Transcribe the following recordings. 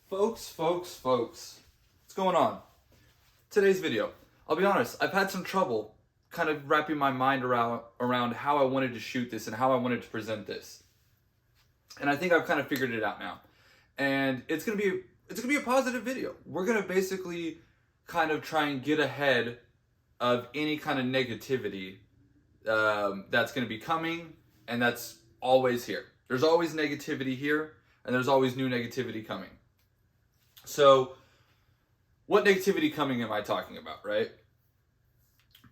Folks, what's going on? Today's video, I'll be honest, I've had some trouble kind of wrapping my mind around how I wanted to shoot this and how I wanted to present this. And I think I've kind of figured it out now. And it's gonna be a positive video. We're gonna basically kind of try and get ahead of any kind of negativity that's gonna be coming, and that's always here. There's always negativity here, and there's always new negativity coming. So, what negativity coming am I talking about, right?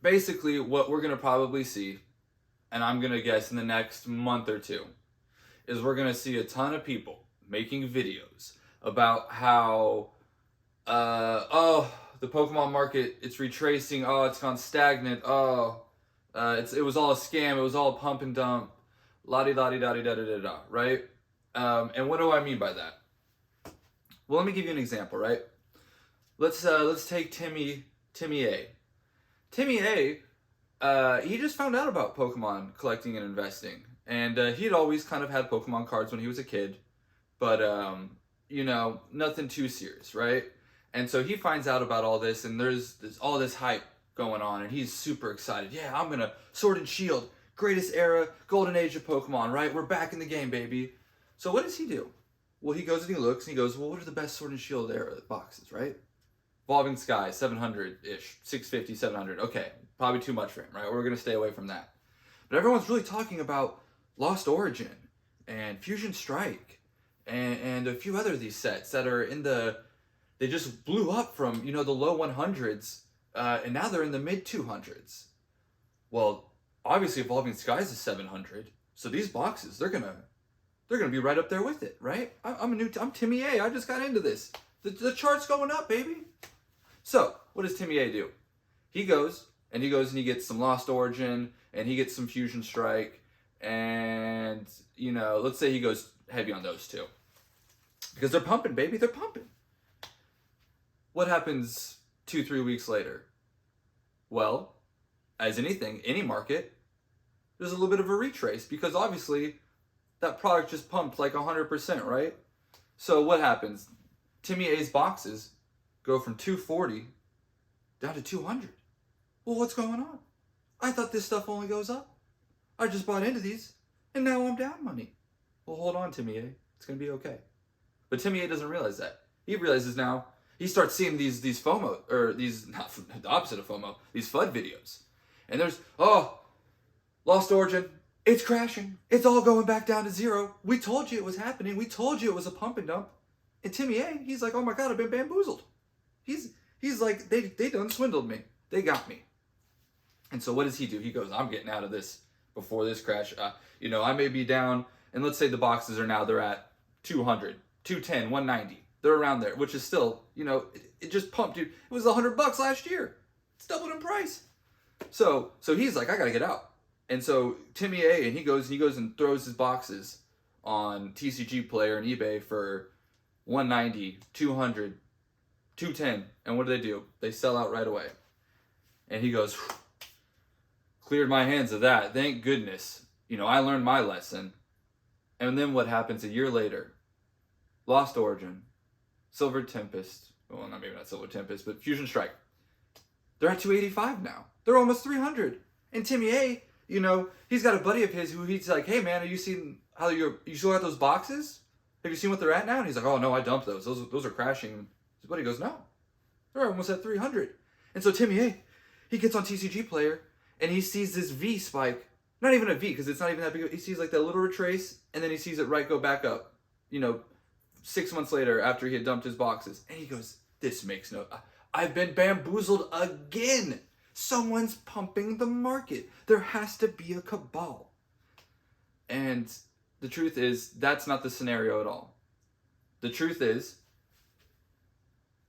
Basically, what we're going to probably see, and I'm going to guess in the next month or two, is we're going to see a ton of people making videos about how, the Pokemon market, it's retracing, it's gone stagnant, it was all a scam, it was all a pump and dump, la-di-da-di-da-di-da-da-da, right? And what do I mean by that? Well, let me give you an example, right? Let's take Timmy A. Timmy A, he just found out about Pokemon collecting and investing, and he'd always kind of had Pokemon cards when he was a kid, but nothing too serious, right? And so he finds out about all this, and there's all this hype going on, and he's super excited. Yeah, I'm gonna Sword and Shield, greatest era, golden age of Pokemon, right? We're back in the game, baby. So what does he do? Well, he goes and he looks and he goes, well, what are the best Sword and Shield era boxes, right? Evolving Sky, 700-ish, 650, 700. Okay, probably too much for him, right? We're going to stay away from that. But everyone's really talking about Lost Origin and Fusion Strike and a few other of these sets that are they just blew up from, the low 100s, and now they're in the mid 200s. Well, obviously Evolving Skies is 700, so these boxes, they're gonna be right up there with it, right? I'm Timmy A. I just got into this. The chart's going up, baby. So what does Timmy A do? He goes and he gets some Lost Origin, and he gets some Fusion Strike, and let's say he goes heavy on those two because they're pumping, baby. They're pumping. What happens 2-3 weeks later? Well, as anything, any market, there's a little bit of a retrace because obviously that product just pumped like 100%, right? So what happens? Timmy A's boxes go from 240 down to 200. Well, what's going on? I thought this stuff only goes up. I just bought into these, and now I'm down money. Well, hold on, Timmy A. It's going to be okay. But Timmy A doesn't realize that. He realizes now, he starts seeing these FOMO, or these, not the opposite of FOMO, these FUD videos. And there's, Lost Origin, it's crashing. It's all going back down to zero. We told you it was happening. We told you it was a pump and dump. And Timmy A, he's like, oh my God, I've been bamboozled. He's like, they done swindled me. They got me. And so what does he do? He goes, I'm getting out of this before this crash. I may be down, and let's say the boxes they're at 200, 210, 190. They're around there, which is still, it just pumped, dude. It was $100 last year. It's doubled in price. So he's like, I gotta get out. And so Timmy A, and he goes and throws his boxes on TCG Player and eBay for 190, 200, 210. And what do? They sell out right away. And he goes, cleared my hands of that. Thank goodness. I learned my lesson. And then what happens a year later? Lost Origin, Silver Tempest. Well, maybe not Silver Tempest, but Fusion Strike. They're at 285 now. They're almost 300. And Timmy A, he's got a buddy of his who he's like, hey man, have you seen how you still got those boxes? Have you seen what they're at now? And he's like, oh no, I dumped those. Those are crashing. His buddy goes, no, they're almost at 300. And so Timmy A, he gets on TCG Player and he sees this V spike. Not even a V because it's not even that big. He sees like that little retrace, and then he sees it go back up. 6 months later after he had dumped his boxes, and he goes, this makes no. I've been bamboozled again. Someone's pumping the market. There has to be a cabal. And the truth is, that's not the scenario at all. The truth is,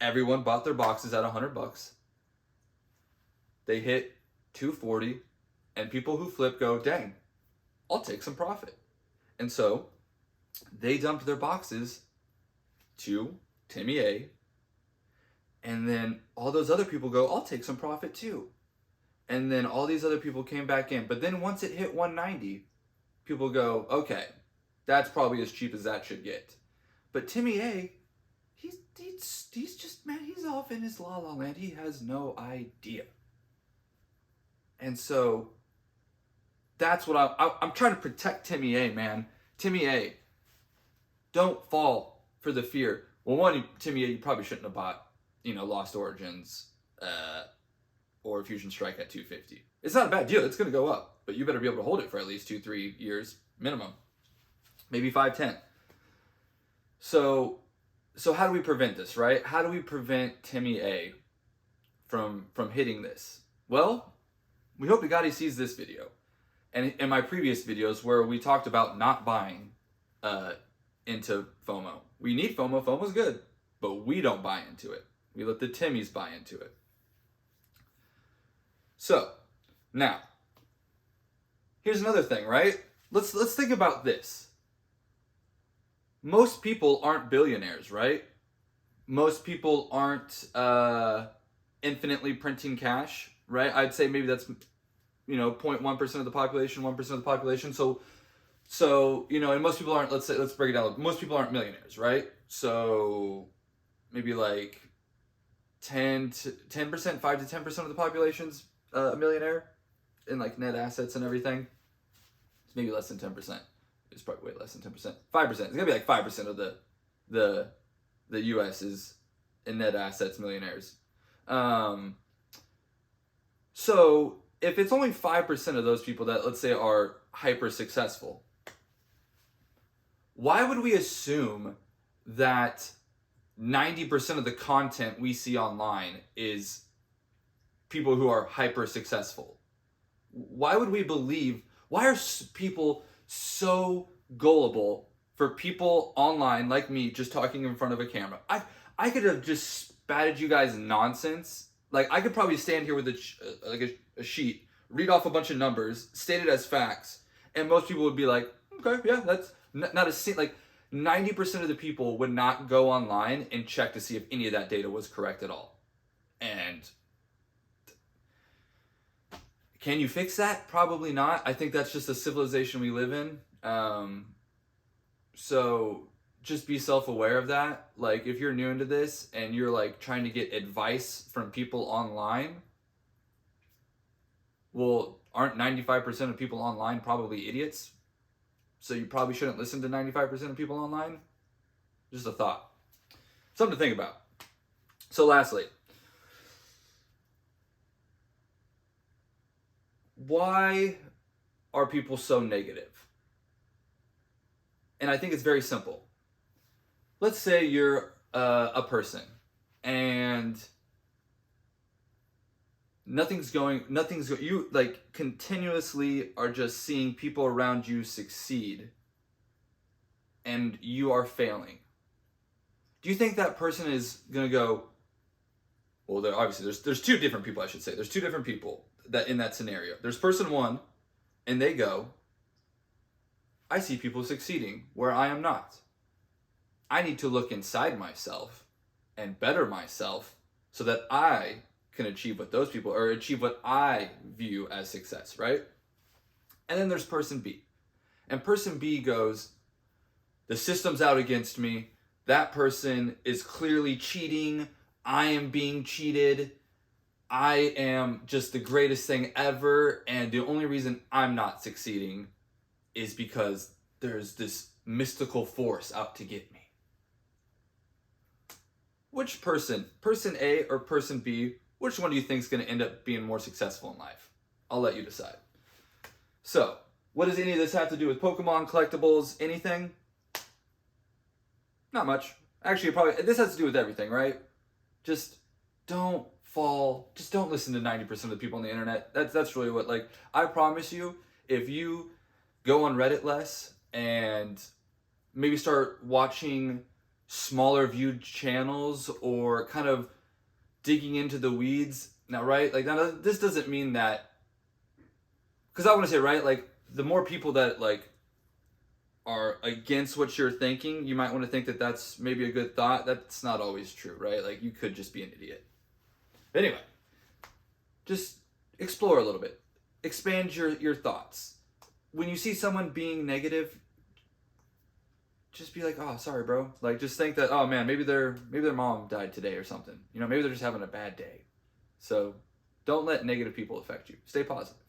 everyone bought their boxes at $100. They hit 240, and people who flip go, dang, I'll take some profit. And so they dumped their boxes to Timmy A, and then all those other people go, I'll take some profit too. And then all these other people came back in. But then once it hit 190, people go, okay, that's probably as cheap as that should get. But Timmy A, he's just, man, he's off in his la la land. He has no idea. And so that's what I'm trying to protect Timmy A, man. Timmy A, don't fall for the fear. Well, one, Timmy A, you probably shouldn't have bought, Lost Origins or Fusion Strike at 250. It's not a bad deal. It's going to go up, but you better be able to hold it for at least 2-3 years minimum, maybe 5-10. So how do we prevent this, right? How do we prevent Timmy A from hitting this? Well, we hope to God he sees this video. And in my previous videos where we talked about not buying into FOMO. We need FOMO. FOMO's good, but we don't buy into it. We let the Timmies buy into it. So, now, here's another thing, right? Let's think about this. Most people aren't billionaires, right? Most people aren't infinitely printing cash, right? I'd say maybe that's 0.1% of the population, 1% of the population. So and most people aren't, let's break it down. Most people aren't millionaires, right? So maybe like 10%, 5 to 10% of the population's a millionaire in like net assets and everything. It's maybe less than 10%. It's probably way less than 10%. 5%. It's gonna be like 5% of the US is in net assets millionaires. So if it's only 5% of those people that, let's say, are hyper successful, why would we assume that 90% of the content we see online is people who are hyper successful? Why would we believe, why are people so gullible for people online like me just talking in front of a camera? I could have just spatted you guys nonsense. Like, I could probably stand here with a sheet, read off a bunch of numbers, state it as facts, and most people would be like, okay, yeah, that's not a like 90% of the people would not go online and check to see if any of that data was correct at all. And can you fix that? Probably not. I think that's just a civilization we live in. So just be self-aware of that. Like, if you're new into this and you're like trying to get advice from people online, well, aren't 95% of people online probably idiots? So you probably shouldn't listen to 95% of people online? Just a thought. Something to think about. So lastly, why are people so negative? And I think it's very simple. Let's say you're a person and you like continuously are just seeing people around you succeed and you are failing. Do you think that person is gonna go, well, obviously there's two different people, I should say. There's two different people that in that scenario. There's person one, and they go, I see people succeeding where I am not. I need to look inside myself and better myself so that I can achieve what those people, or achieve what I view as success, right? And then there's person B. And person B goes, the system's out against me. That person is clearly cheating. I am being cheated. I am just the greatest thing ever. And the only reason I'm not succeeding is because there's this mystical force out to get me. Which person A or person B, which one do you think is going to end up being more successful in life? I'll let you decide. So, what does any of this have to do with Pokemon, collectibles, anything? Not much. Actually, this has to do with everything, right? Just don't listen to 90% of the people on the internet. That's really what, like, I promise you, if you go on Reddit less and maybe start watching smaller viewed channels or kind of digging into the weeds now, right? Like, now this doesn't mean that, because I want to say, right, like, the more people that like are against what you're thinking, you might want to think that that's maybe a good thought. That's not always true, right? Like, you could just be an idiot. But anyway, just explore a little bit, expand your thoughts. When you see someone being negative, just be like, oh, sorry, bro. Like, just think that, oh man, maybe their mom died today or something. You know, maybe they're just having a bad day. So don't let negative people affect you. Stay positive.